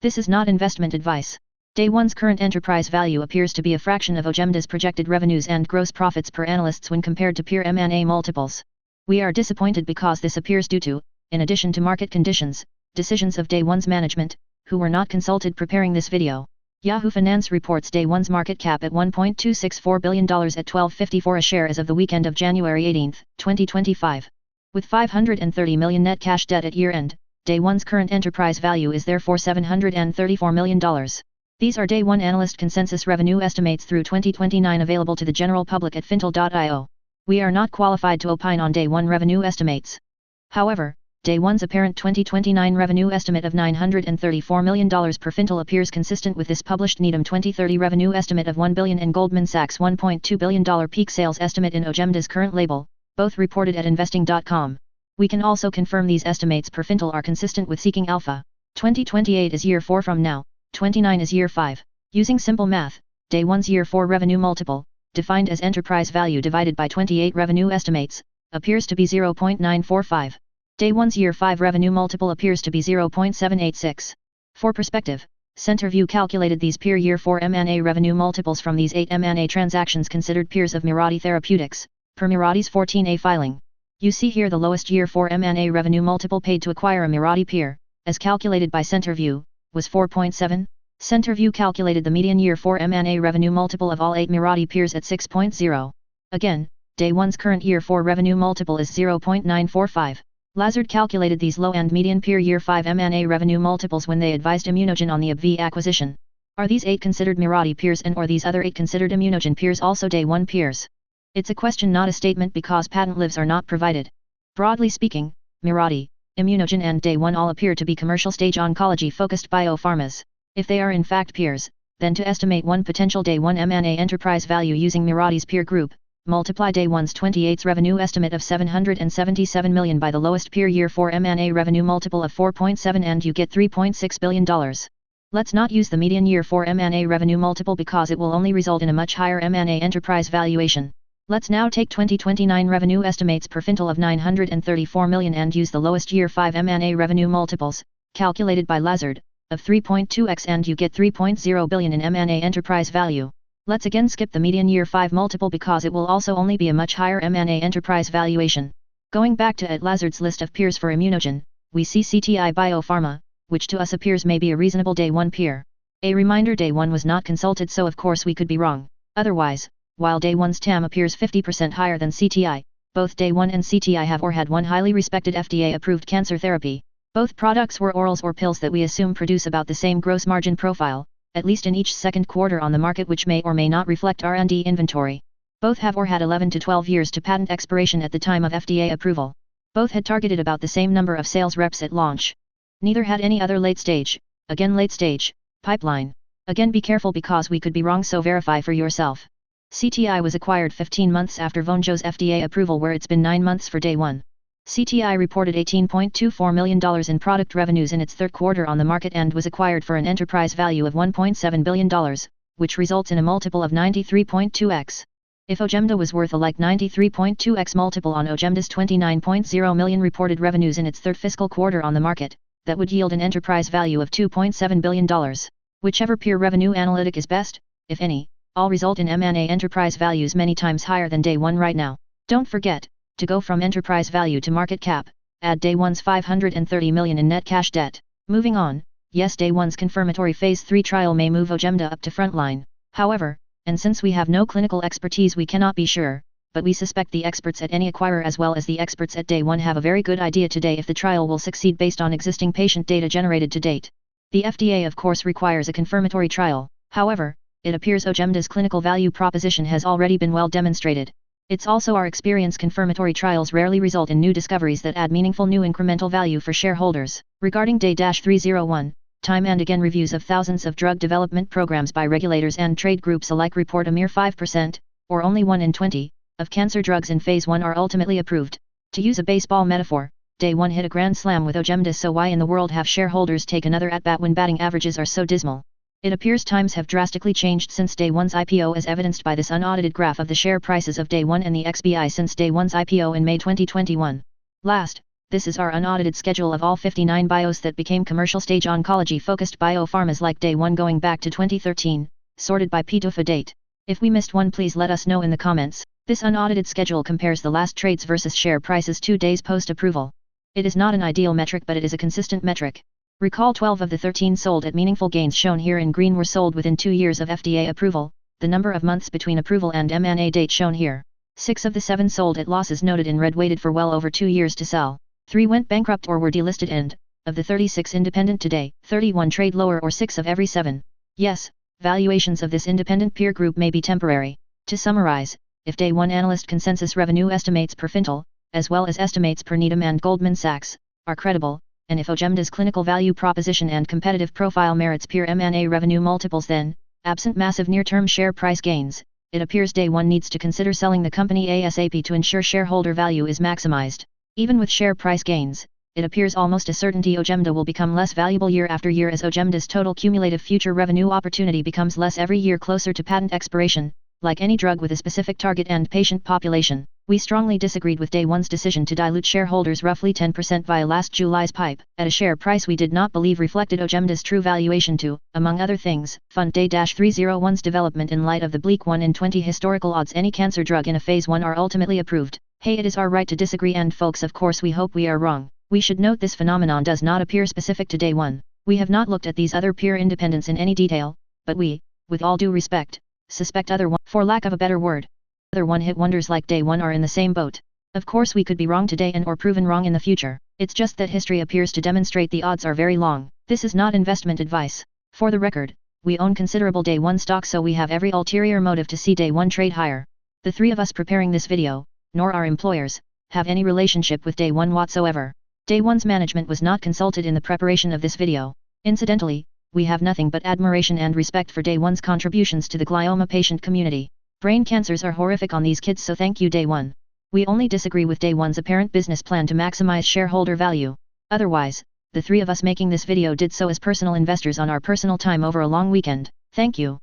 This is not investment advice. Day One's current enterprise value appears to be a fraction of OJEMDA's projected revenues and gross profits per analysts when compared to peer M&A multiples. We are disappointed because this appears due to, in addition to market conditions, decisions of Day One's management, who were not consulted preparing this video. Yahoo Finance reports Day One's market cap at $1.264 billion at $12.54 a share as of the weekend of January 18, 2025. With $530 million net cash debt at year-end, Day One's current enterprise value is therefore $734 million. These are Day One analyst consensus revenue estimates through 2029 available to the general public at fintel.io. We are not qualified to opine on Day One revenue estimates. However, Day One's apparent 2029 revenue estimate of $934 million per Fintel appears consistent with this published Needham 2030 revenue estimate of $1 billion and Goldman Sachs $1.2 billion peak sales estimate in OJEMDA's current label, both reported at investing.com. We can also confirm these estimates per Fintel are consistent with Seeking Alpha. 2028 is year 4 from now, 29 is year 5. Using simple math, Day One's year 4 revenue multiple, defined as enterprise value divided by 28 revenue estimates, appears to be 0.945. Day One's year 5 revenue multiple appears to be 0.786. For perspective, Centerview calculated these peer year 4 M&A revenue multiples from these 8 M&A transactions considered peers of Mirati Therapeutics, per Mirati's 14A filing. You see here the lowest year 4 M&A revenue multiple paid to acquire a Mirati peer, as calculated by Centerview, was 4.7. Centerview calculated the median year 4 M&A revenue multiple of all 8 Mirati peers at 6.0. Again, Day One's current year 4 revenue multiple is 0.945. Lazard calculated these low and median peer year 5 M&A revenue multiples when they advised ImmunoGen on the AbbVie acquisition. Are these 8 considered Mirati peers and or these other 8 considered ImmunoGen peers also Day One peers? It's a question not a statement because patent lives are not provided. Broadly speaking, Mirati, ImmunoGen and Day One all appear to be commercial stage oncology focused biopharmas. If they are in fact peers, then to estimate one potential Day One M&A enterprise value using Mirati's peer group, multiply Day One's 28's revenue estimate of $777 million by the lowest peer year 4 M&A revenue multiple of 4.7 and you get $3.6 billion. Let's not use the median year 4 M&A revenue multiple because it will only result in a much higher M&A enterprise valuation. Let's now take 2029 revenue estimates per Fintel of $934 million and use the lowest year 5 M&A revenue multiples, calculated by Lazard, of 3.2x and you get $3.0 billion in M&A enterprise value. Let's again skip the median year 5 multiple because it will also only be a much higher M&A enterprise valuation. Going back to Lazard's list of peers for ImmunoGen, we see CTI Biopharma, which to us appears may be a reasonable Day One peer. A reminder, Day One was not consulted, so of course we could be wrong. Otherwise, while Day One's TAM appears 50% higher than CTI, both Day One and CTI have or had one highly respected FDA-approved cancer therapy. Both products were orals or pills that we assume produce about the same gross margin profile, at least in each second quarter on the market, which may or may not reflect R&D inventory. Both have or had 11 to 12 years to patent expiration at the time of FDA approval. Both had targeted about the same number of sales reps at launch. Neither had any other late stage, pipeline. Again, be careful because we could be wrong, so verify for yourself. CTI was acquired 15 months after Vonjo's FDA approval, where it's been 9 months for Day One. CTI reported $18.24 million in product revenues in its third quarter on the market and was acquired for an enterprise value of $1.7 billion, which results in a multiple of 93.2x. If OJEMDA was worth a like 93.2x multiple on OJEMDA's $29.0 million reported revenues in its third fiscal quarter on the market, that would yield an enterprise value of $2.7 billion. Whichever peer revenue analytic is best, if any, all result in M&A enterprise values many times higher than Day One right now. Don't forget, to go from enterprise value to market cap, add Day One's $530 million in net cash debt. Moving on, yes, Day One's confirmatory phase 3 trial may move OJEMDA up to frontline. However, and since we have no clinical expertise, we cannot be sure, but we suspect the experts at any acquirer as well as the experts at Day One have a very good idea today if the trial will succeed based on existing patient data generated to date. The FDA of course requires a confirmatory trial. However, it appears OJEMDA's clinical value proposition has already been well demonstrated. It's also our experience confirmatory trials rarely result in new discoveries that add meaningful new incremental value for shareholders. Regarding Day-301, time and again reviews of thousands of drug development programs by regulators and trade groups alike report a mere 5%, or only 1 in 20, of cancer drugs in phase 1 are ultimately approved. To use a baseball metaphor, Day One hit a grand slam with OJEMDA, so why in the world have shareholders take another at-bat when batting averages are so dismal? It appears times have drastically changed since Day One's IPO, as evidenced by this unaudited graph of the share prices of Day One and the XBI since Day One's IPO in May 2021. Last, This is our unaudited schedule of all 59 bios that became commercial stage oncology-focused biopharmas like Day One going back to 2013, sorted by PDUFA date. If we missed one, please let us know in the comments. This unaudited schedule compares the last trades versus share prices 2 days post-approval. It is not an ideal metric, but it is a consistent metric. Recall 12 of the 13 sold at meaningful gains shown here in green were sold within 2 years of FDA approval, the number of months between approval and M&A date shown here. 6 of the 7 sold at losses noted in red waited for well over 2 years to sell. 3 went bankrupt or were delisted, and, of the 36 independent today, 31 trade lower or 6 of every 7. Yes, valuations of this independent peer group may be temporary. To summarize, if Day One analyst consensus revenue estimates per Fintel, as well as estimates per Needham and Goldman Sachs, are credible, and if OJEMDA's clinical value proposition and competitive profile merits peer M&A revenue multiples, then, absent massive near-term share price gains, it appears Day One needs to consider selling the company ASAP to ensure shareholder value is maximized. Even with share price gains, it appears almost a certainty OJEMDA will become less valuable year after year as OJEMDA's total cumulative future revenue opportunity becomes less every year closer to patent expiration. Like any drug with a specific target and patient population, we strongly disagreed with Day One's decision to dilute shareholders roughly 10% via last July's PIPE, at a share price we did not believe reflected OJEMDA's true valuation to, among other things, fund Day-301's development in light of the bleak 1 in 20 historical odds any cancer drug in a phase 1 are ultimately approved. Hey, it is our right to disagree, and folks, of course we hope we are wrong. We should note this phenomenon does not appear specific to Day One. We have not looked at these other peer independents in any detail, but we, with all due respect, suspect other one, for lack of a better word, other one-hit wonders like Day One are in the same boat. Of course we could be wrong today and or proven wrong in the future. It's just that history appears to demonstrate the odds are very long. This is not investment advice. For the record, we own considerable Day One stock, so we have every ulterior motive to see Day One trade higher. The 3 of us preparing this video, nor our employers, have any relationship with Day One whatsoever. Day One's management was not consulted in the preparation of this video. Incidentally, we have nothing but admiration and respect for Day One's contributions to the glioma patient community. Brain cancers are horrific on these kids, so thank you Day One. We only disagree with Day One's apparent business plan to maximize shareholder value. Otherwise, the 3 of us making this video did so as personal investors on our personal time over a long weekend. Thank you.